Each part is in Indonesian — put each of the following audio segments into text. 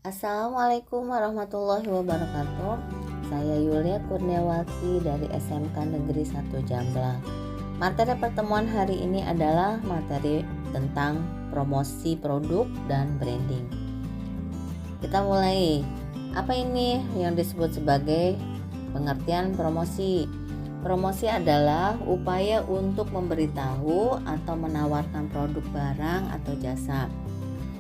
Assalamualaikum warahmatullahi wabarakatuh. Saya Yulia Kurniawati dari SMK Negeri 1 Jamblang. Materi pertemuan hari ini adalah materi tentang promosi produk dan branding. Kita mulai. Apa ini yang disebut sebagai pengertian promosi? Promosi adalah upaya untuk memberitahu atau menawarkan produk barang atau jasa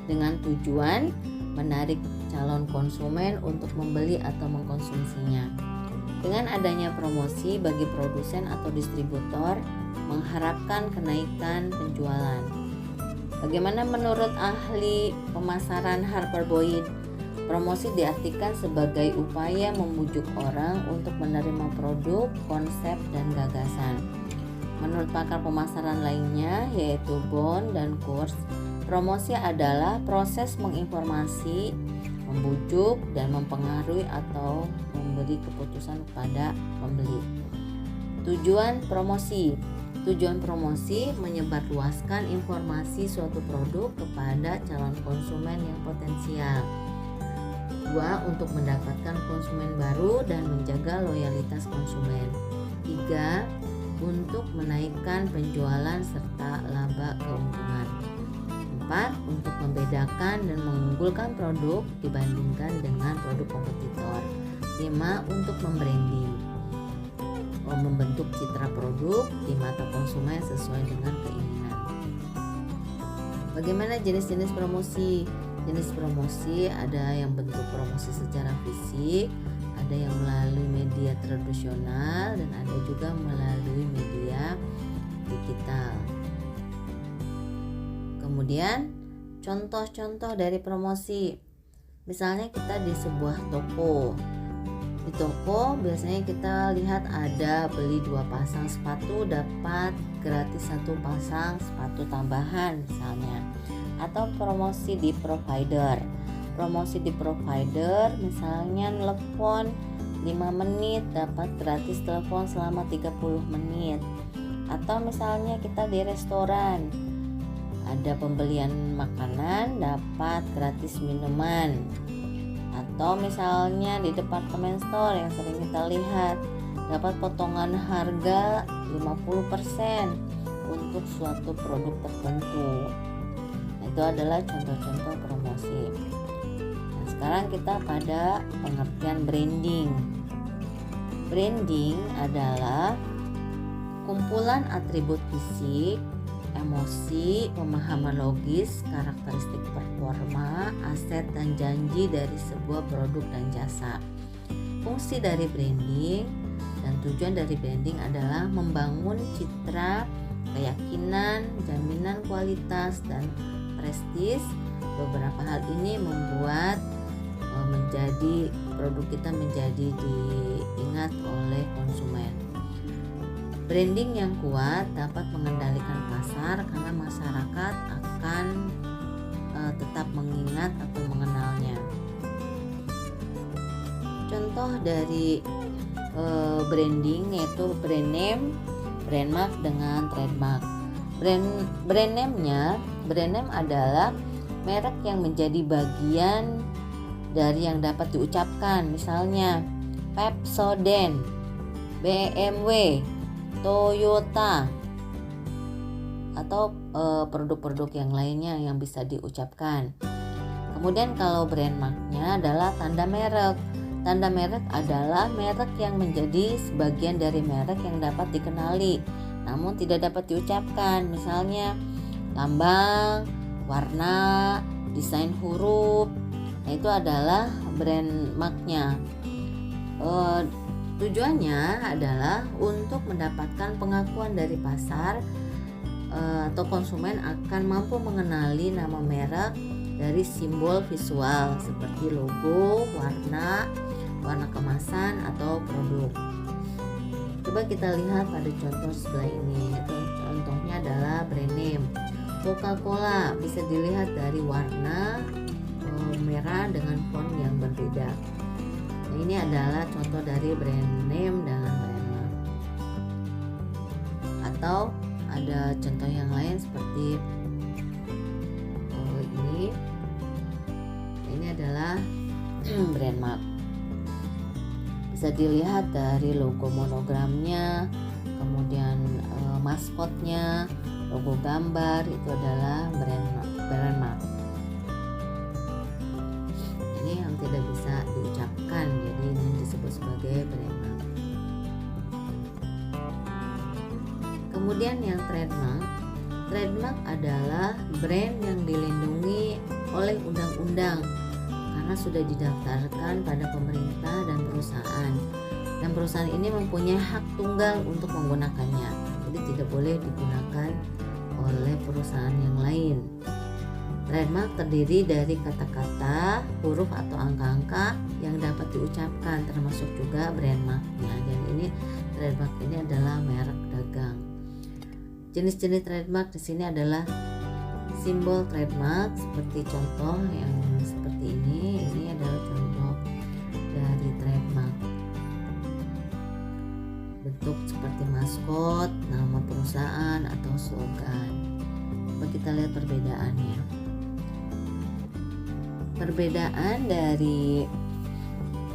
dengan tujuan menarik calon konsumen untuk membeli atau mengkonsumsinya. Dengan adanya promosi bagi produsen atau distributor mengharapkan kenaikan penjualan. Bagaimana menurut ahli pemasaran Harper Boyd? Promosi diartikan sebagai upaya membujuk orang untuk menerima produk, konsep, dan gagasan. Menurut pakar pemasaran lainnya yaitu Bond dan Kurz, promosi adalah proses menginformasi, membujuk, dan mempengaruhi atau memberi keputusan kepada pembeli. Tujuan promosi menyebarluaskan informasi suatu produk kepada calon konsumen yang potensial. 2. Untuk mendapatkan konsumen baru dan menjaga loyalitas konsumen. 3. Untuk menaikkan penjualan serta laba keuntungan. 4. Untuk membedakan dan mengunggulkan produk dibandingkan dengan produk kompetitor. 5. Untuk membranding, membentuk citra produk di mata konsumen sesuai dengan keinginan. Bagaimana jenis-jenis promosi? Jenis promosi ada yang bentuk promosi secara fisik, ada yang melalui media tradisional, dan ada juga melalui media digital. Kemudian contoh-contoh dari promosi, misalnya kita di sebuah toko. Di toko biasanya kita lihat ada beli 2 pasang sepatu dapat gratis 1 pasang sepatu tambahan misalnya. Atau promosi di provider. Promosi di provider misalnya telepon 5 menit dapat gratis telepon selama 30 menit. Atau misalnya kita di restoran, ada pembelian makanan dapat gratis minuman. Atau misalnya di departemen store yang sering kita lihat, dapat potongan harga 50% untuk suatu produk tertentu. Itu adalah contoh-contoh promosi. Nah, sekarang kita pada pengertian branding. Branding adalah kumpulan atribut fisik, emosi, pemahaman logis, karakteristik performa, aset, dan janji dari sebuah produk dan jasa. Fungsi dari branding dan tujuan dari branding adalah membangun citra, keyakinan, jaminan kualitas, dan prestis. Beberapa hal ini membuat menjadi produk kita menjadi diingat oleh konsumen. Branding yang kuat dapat mengendalikan pasar karena masyarakat akan tetap mengingat atau mengenalnya. Contoh dari branding yaitu brand name, brand mark, dengan trademark. Brand name adalah merek yang menjadi bagian dari yang dapat diucapkan, misalnya Pepsodent, BMW, Toyota, atau produk-produk yang lainnya yang bisa diucapkan. Kemudian kalau brand marknya adalah tanda merek. Tanda merek adalah merek yang menjadi sebagian dari merek yang dapat dikenali namun tidak dapat diucapkan, misalnya lambang, warna, desain huruf. Nah, itu adalah brand marknya. Tujuannya adalah untuk mendapatkan pengakuan dari pasar atau konsumen akan mampu mengenali nama merek dari simbol visual seperti logo, warna kemasan, atau produk. Coba kita lihat pada contoh sebelah ini. Contohnya adalah brand name. Coca-Cola bisa dilihat dari warna merah dengan font yang berbeda. Nah, ini adalah contoh dari brand name dengan brand mark. Atau ada contoh yang lain seperti ini adalah brand mark. Bisa dilihat dari logo monogramnya, kemudian maskotnya, logo gambar, itu adalah brand mark. Ini yang tidak bisa diucapkan, jadi ini disebut sebagai brand mark. Kemudian yang trademark adalah brand yang dilindungi oleh undang-undang karena sudah didaftarkan pada pemerintah dan perusahaan. Dan perusahaan ini mempunyai hak tunggal untuk menggunakannya. Jadi tidak boleh digunakan oleh perusahaan yang lain. Trademark terdiri dari kata-kata, huruf atau angka-angka yang dapat diucapkan, termasuk juga brand mark-nya. Dan ini trademark ini adalah merek dagang. Jenis-jenis trademark di sini adalah simbol trademark, seperti contoh yang seperti ini. Ini adalah contoh dari trademark. Bentuk seperti maskot, nama perusahaan atau slogan. Coba kita lihat perbedaannya. Perbedaan dari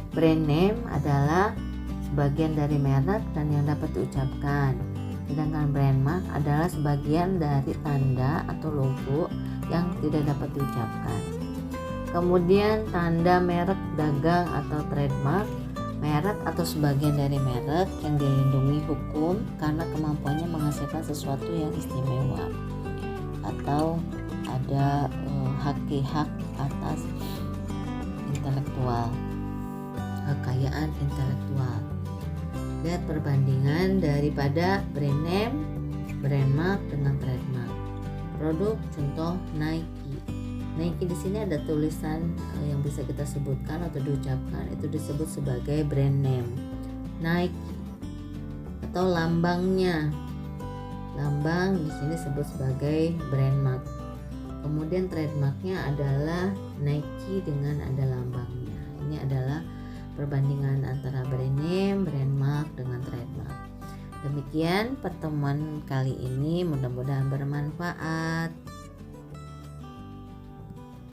brand name adalah sebagian dari merek dan yang dapat diucapkan. Sedangkan brand mark adalah sebagian dari tanda atau logo yang tidak dapat diucapkan. Kemudian tanda merek dagang atau trademark, merek atau sebagian dari merek yang dilindungi hukum karena kemampuannya menghasilkan sesuatu yang istimewa atau ada hak atas intelektual, kekayaan intelektual. Lihat perbandingan daripada brand name, brand mark dengan trademark. Produk contoh Nike. Nike di sini ada tulisan yang bisa kita sebutkan atau diucapkan, itu disebut sebagai brand name. Nike atau lambangnya. Lambang di sini disebut sebagai brand mark. Kemudian trademarknya adalah Nike dengan ada lambangnya. Ini adalah perbandingan antara brand name, brand mark dengan trademark. Demikian pertemuan kali ini, mudah-mudahan bermanfaat.